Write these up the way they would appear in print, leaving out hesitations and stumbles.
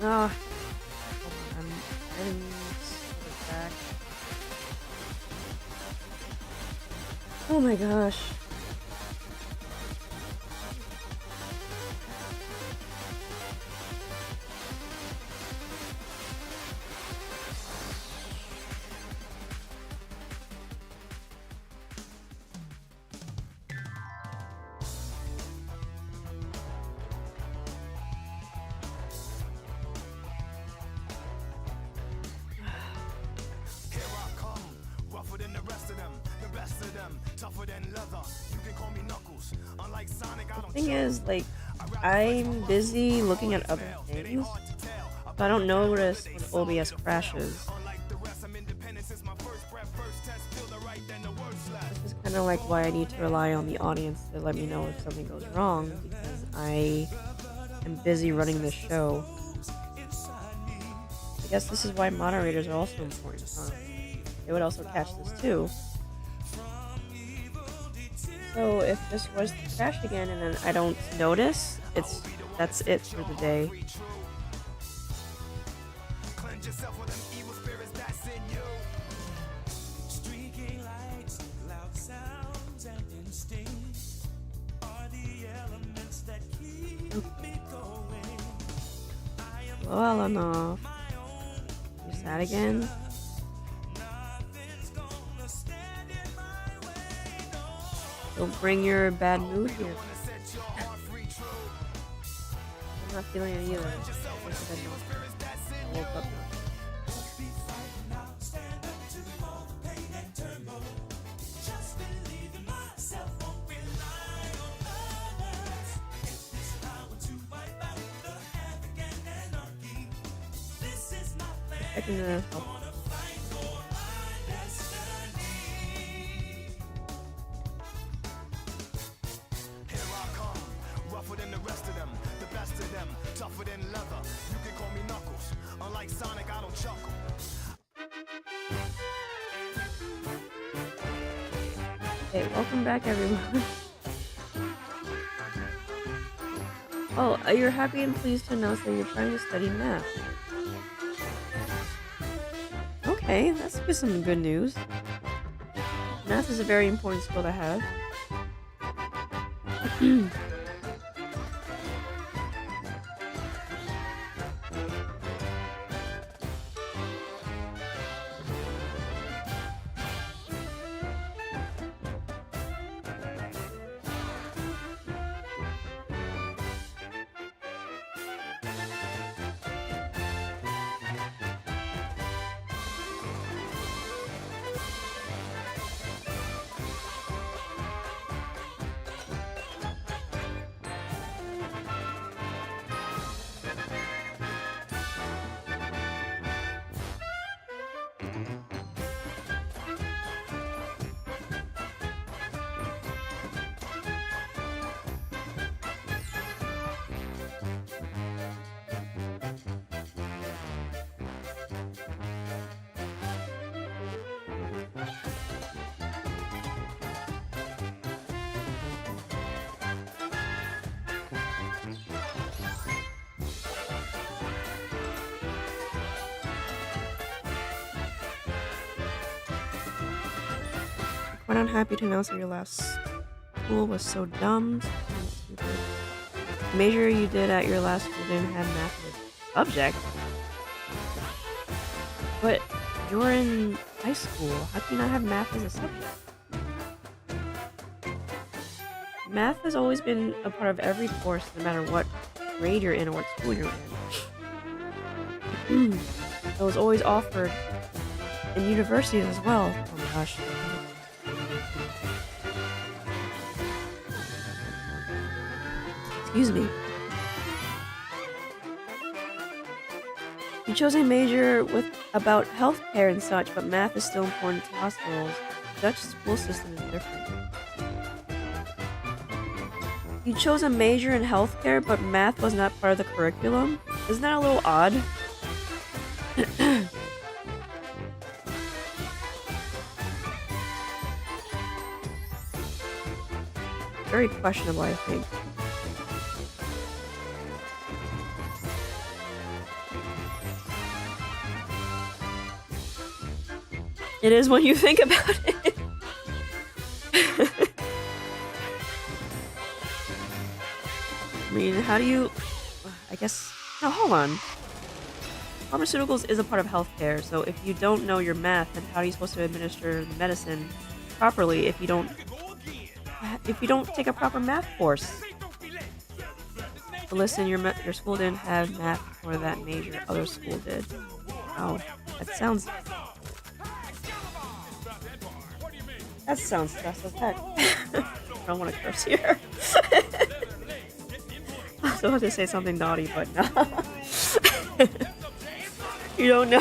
Ah, hold on. Items. Back. Oh my gosh. The thing is, like, I'm busy looking at other things, so I don't notice when OBS crashes. This is kind of like why I need to rely on the audience to let me know if something goes wrong, because I am busy running this show. I guess this is why moderators are also important, huh? They would also catch this too. So if this was to crash again and then I don't notice, that's it for the day. Well enough. You sad again? Don't bring your bad mood here. I'm not feeling it either. I woke up now. I can help. Okay, welcome back everyone. Oh, you're happy and pleased to announce that you're trying to study math. Okay, that's some good news. Math is a very important skill to have. Quite unhappy to announce that your last school was so dumb and stupid. The major you did at your last school didn't have math as a subject. But you're in high school. How can you not have math as a subject? Math has always been a part of every course, no matter what grade you're in or what school you're in. It was always offered in universities as well. Oh my gosh. Excuse me. You chose a major with about healthcare and such, but math is still important to hospitals. The Dutch school system is different. You chose a major in healthcare, but math was not part of the curriculum? Isn't that a little odd? Very questionable, I think. It is when you think about it. I mean, how do you... I guess... No, hold on. Pharmaceuticals is a part of healthcare, so if you don't know your math, then how are you supposed to administer medicine properly if you don't take a proper math course? So listen, your school didn't have math for that major. Other school did. Oh, that sounds stressful as heck. I don't want to curse here. I was about to say something naughty, but no. You don't know.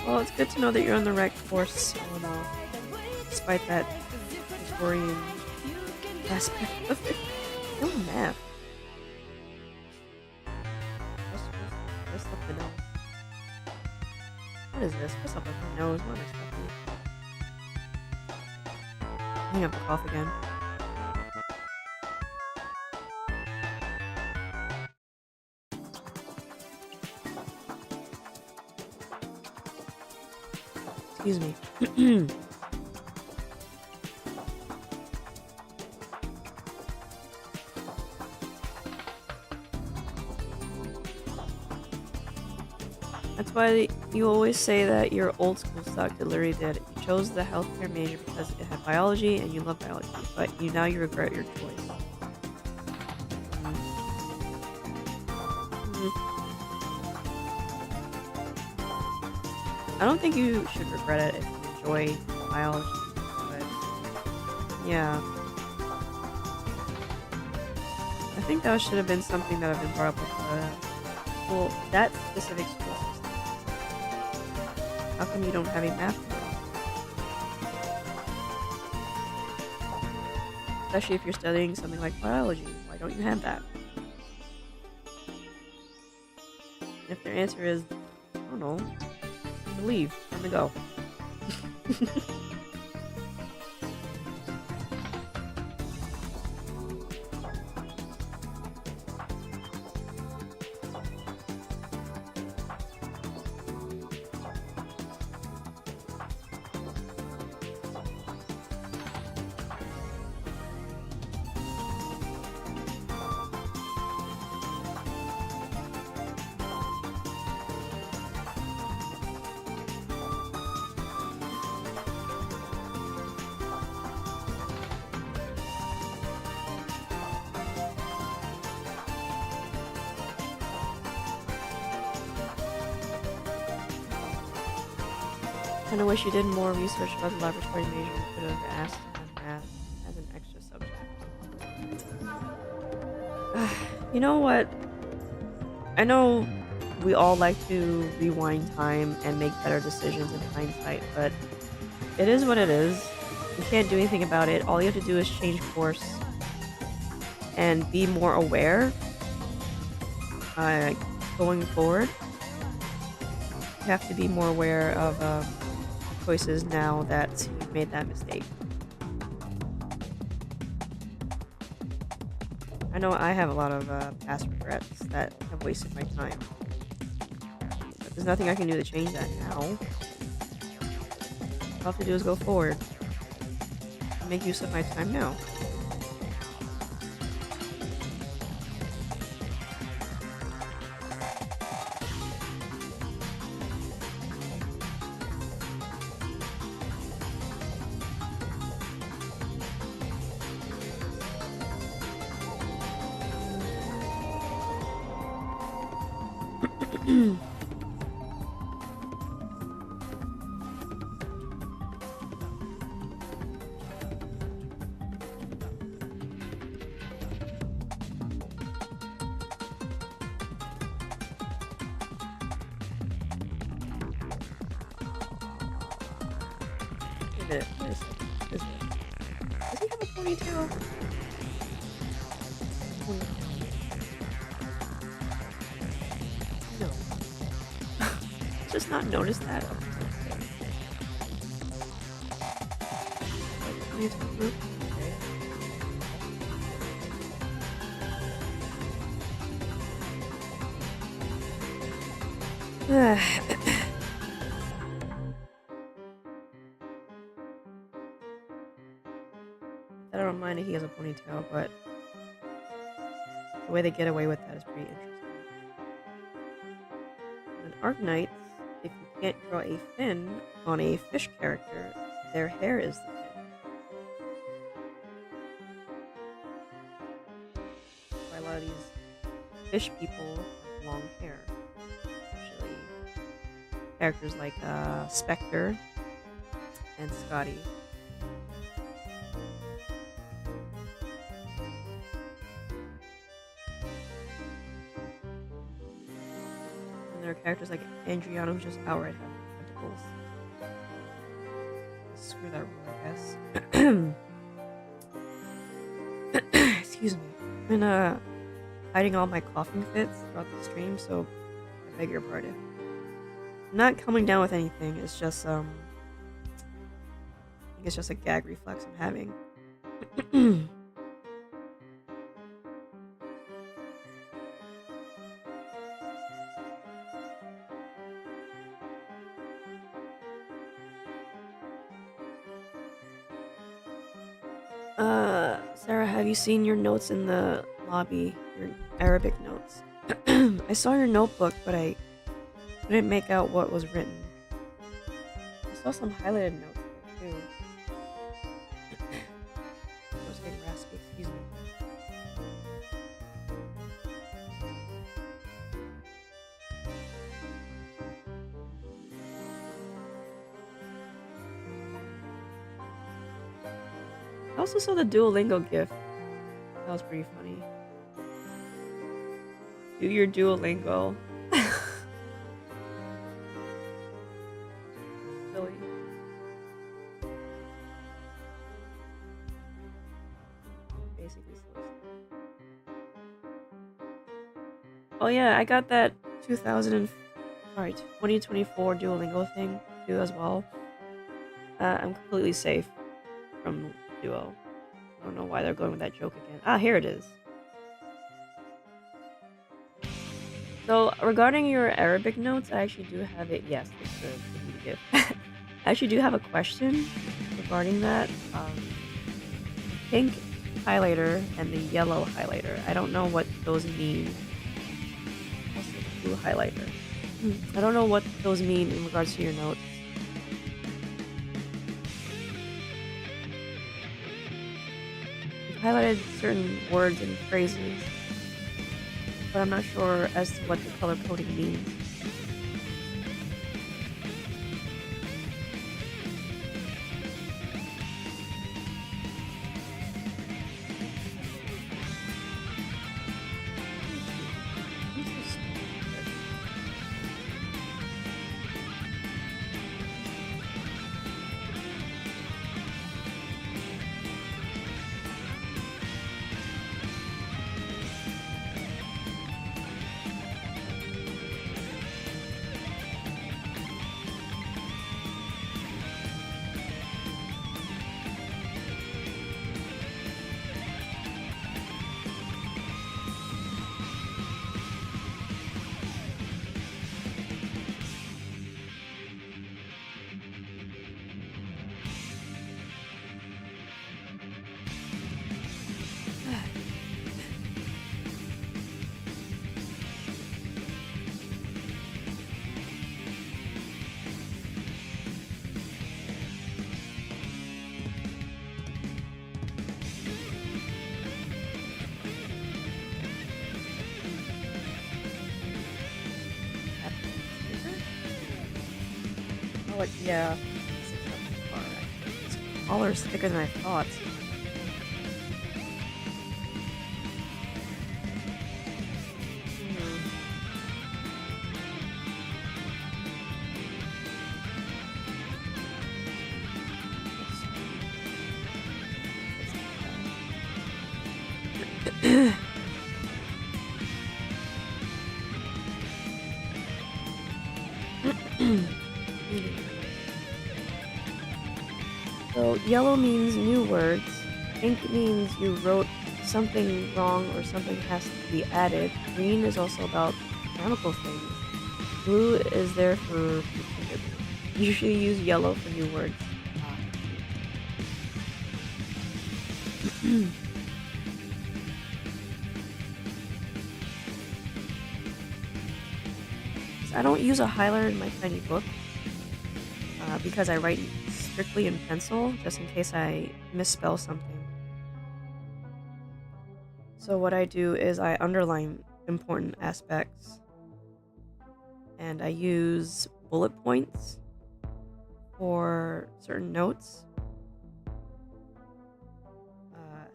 Well, it's good to know that you're on the right course, despite that worrying aspect of it. No math. What's up the nose? What is this? What's up with my nose? What am I hang up the cough again. Excuse me. That's why you always say that your old school sucked. It literally did. You chose the healthcare major because it had biology and you love biology, but now you regret your choice. I don't think you should regret it if you enjoy biology, but yeah. I think that should have been something that have been brought up with school, that specific school system. How come you don't have a math program? Especially if you're studying something like biology. Why don't you have that? If their answer is, I don't know, leave. Time to go. I kinda wish you did more research about the laboratory major. You could have asked to have math as an extra subject. You know what? I know we all like to rewind time and make better decisions in hindsight, but it is what it is. You can't do anything about it. All you have to do is change course and be more aware going forward. You have to be more aware of choices now that you've made that mistake. I know I have a lot of past regrets that have wasted my time. But there's nothing I can do to change that now. All I have to do is go forward and make use of my time now. a minute. Wait a second. What is this? Does he have a ponytail? No. Just not noticed that. Ponytail group. Okay. I don't mind that he has a ponytail, but the way they get away with that is pretty interesting. In Arknights, if you can't draw a fin on a fish character, their hair is the fin. That's why a lot of these fish people have long hair. Especially characters like Spectre and Scotty. There are characters like Andriano who just outright have tentacles. Screw that rule, I guess. Excuse me. I've been hiding all my coughing fits throughout the stream, so I beg your pardon. I'm not coming down with anything, it's just I think it's just a gag reflex I'm having. Sarah, have you seen your notes in the lobby? Your Arabic notes? I saw your notebook, but I couldn't make out what was written. I saw some highlighted notes there, too. I was getting raspy, excuse me. I also saw the Duolingo gif. That was pretty funny. Do your Duolingo. Silly. Basically silly. Oh yeah, I got that 2024 Duolingo thing too as well. I'm completely safe from Duo. I don't know why they're going with that joke again. Ah, here it is. So, regarding your Arabic notes, I actually do have it. Yes, it's the gift. I actually do have a question regarding that. Pink highlighter and the yellow highlighter. I don't know what those mean. Also, blue highlighter. I don't know what those mean in regards to your notes. Highlighted certain words and phrases, but I'm not sure as to what the color coding means. Oh, yeah. This collar's thicker than I thought. So yellow means new words. Pink means you wrote something wrong or something has to be added. Green is also about mechanical things. Blue is there for future. Usually use yellow for new words. I don't use a highlighter in my tiny book because I write strictly in pencil, just in case I misspell something. So what I do is I underline important aspects, and I use bullet points for certain notes,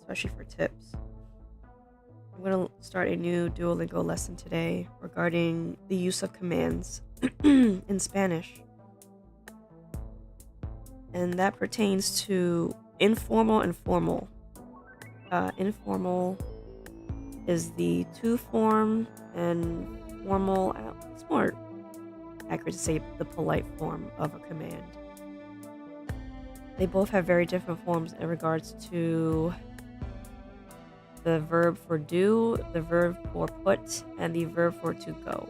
especially for tips. I'm going to start a new Duolingo lesson today regarding the use of commands in Spanish. And that pertains to informal and formal. Informal is the to form, and formal, it's more accurate to say the polite form of a command. They both have very different forms in regards to the verb for do, the verb for put, and the verb for to go.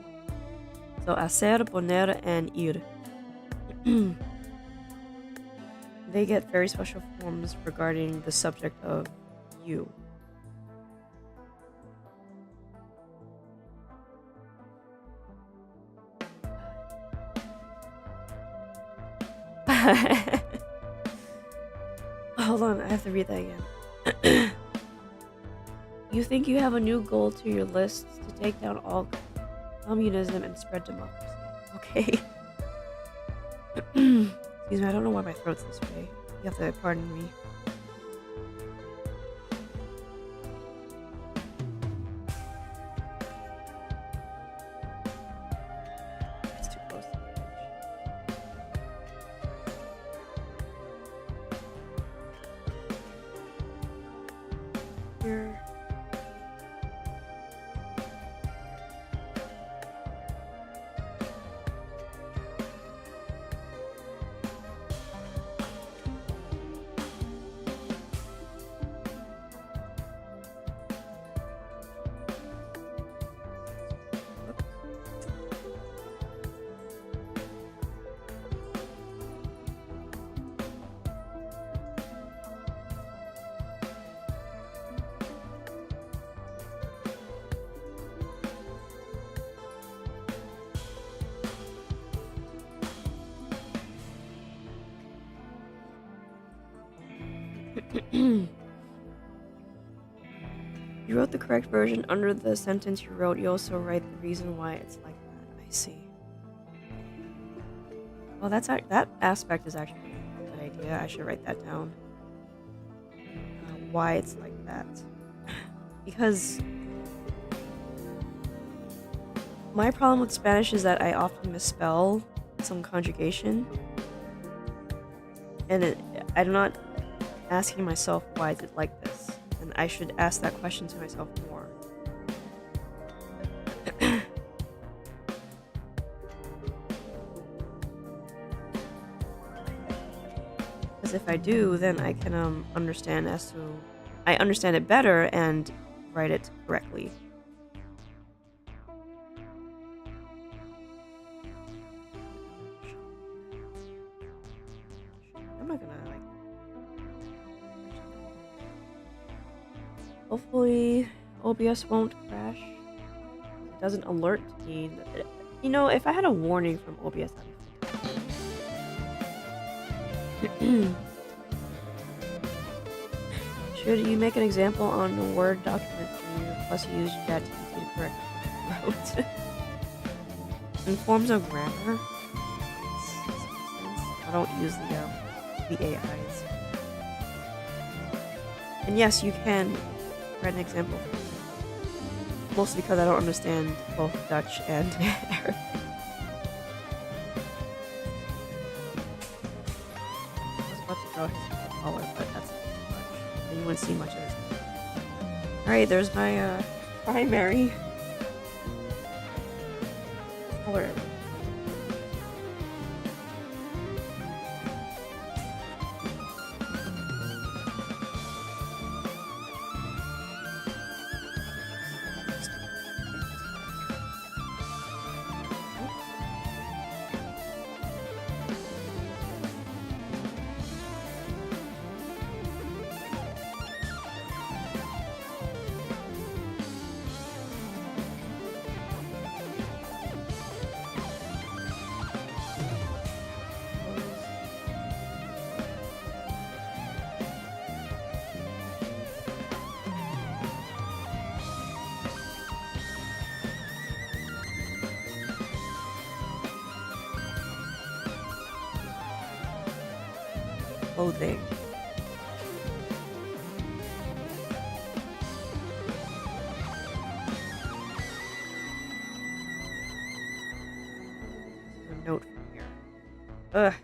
So hacer, poner, and ir. They get very special forms regarding the subject of you. Hold on, I have to read that again. You think you have a new goal to your list to take down all communism and spread democracy. Okay. Excuse me, I don't know why my throat's this way. You have to pardon me. It's too close to the edge. Here. You wrote the correct version under the sentence you wrote. You also write the reason why it's like that. I see. Well, that aspect is actually a good idea. I should write that down. Why it's like that. Because my problem with Spanish is that I often misspell some conjugation. And I'm not asking myself, why is it like this? And I should ask that question to myself more. Because if I do, then I can understand it better and write it correctly. I'm not gonna hopefully OBS won't crash. It doesn't alert me. You know, if I had a warning from OBS, that'd be fantastic. Should you make an example on the Word document for you, plus use ChatGPT to correct what you wrote? In forms of grammar, I don't use the AIs. And yes, you can write an example. Mostly because I don't understand both Dutch and Arabic. I was about to draw his collar, but that's not too much. And you wouldn't see much of his color. Alright, there's my primary color. clothing. A note from here. Ugh.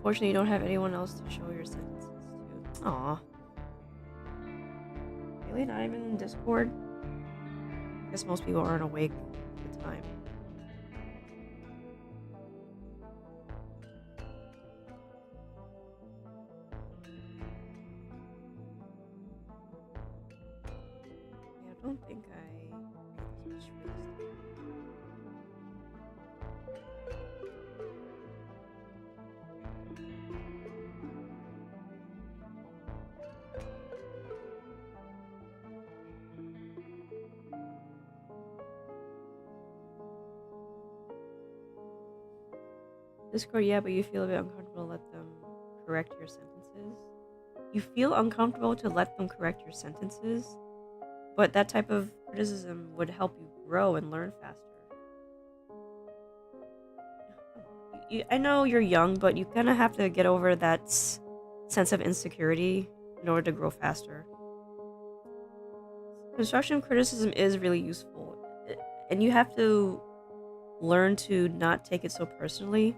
Unfortunately, you don't have anyone else to show your sentences to. Aw. Really? Not even in Discord? I guess most people aren't awake at the time. Yeah, I don't think I made this much space. Discord, yeah, but you feel a bit uncomfortable to let them correct your sentences. You feel uncomfortable to let them correct your sentences, but that type of criticism would help you grow and learn faster. I know you're young, but you kind of have to get over that sense of insecurity in order to grow faster. Constructive criticism is really useful, and you have to learn to not take it so personally,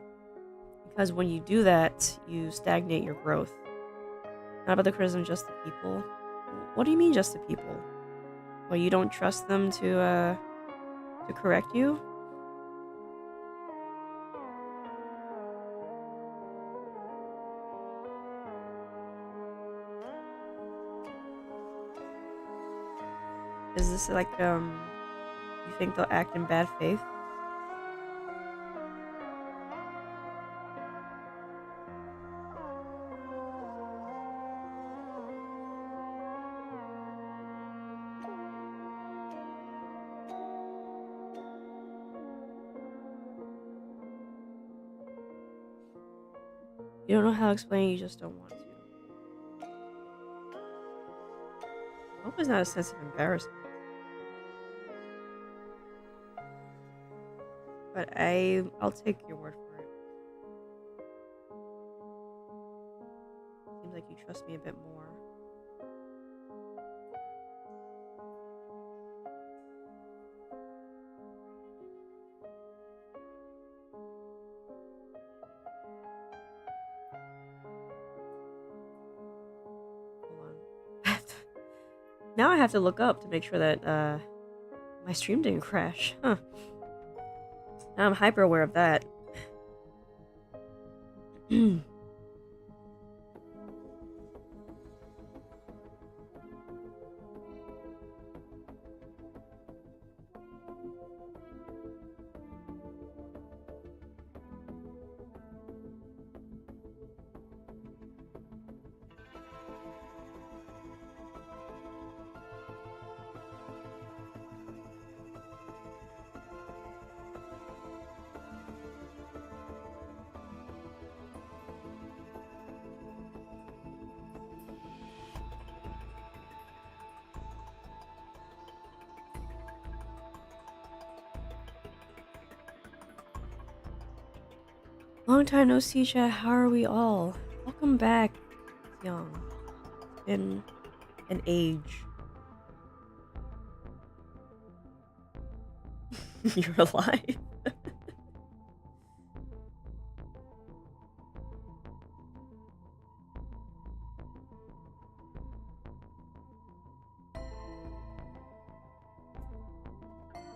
because when you do that, you stagnate your growth. Not about the criticism, just the people. What do you mean, just the people? Well, you don't trust them to correct you? Is this like you think they'll act in bad faith? You don't know how to explain, you just don't want to. I hope it's not a sense of embarrassment. But I'll take your word for it. Seems like you trust me a bit more. Hold on. Now I have to look up to make sure that my stream didn't crash. Huh. Now I'm hyper aware of that. Long time no see, chat. How are we all? Welcome back, young. In an age. You're alive.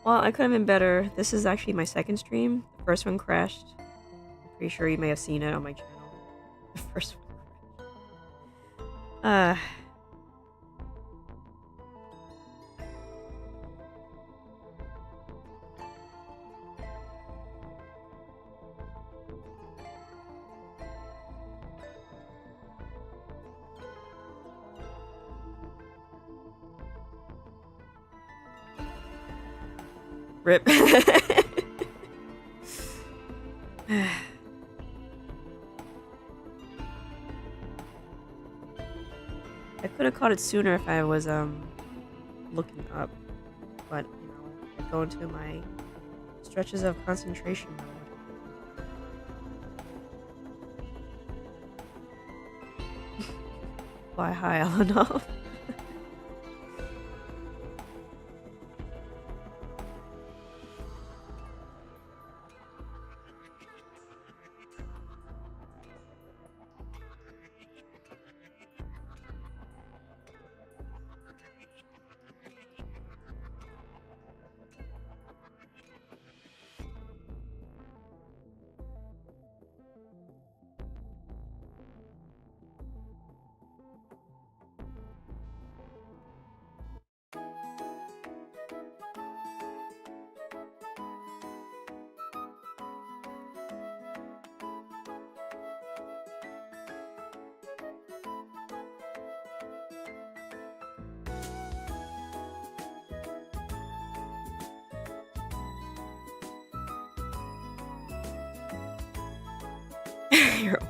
Well, I could have been better. This is actually my second stream. The first one crashed. I'm pretty sure you may have seen it on my channel. The first one crashed. Rip. I could have caught it sooner if I was looking up, but you know, I go into my stretches of concentration mode. Fly high, Eleanor. You're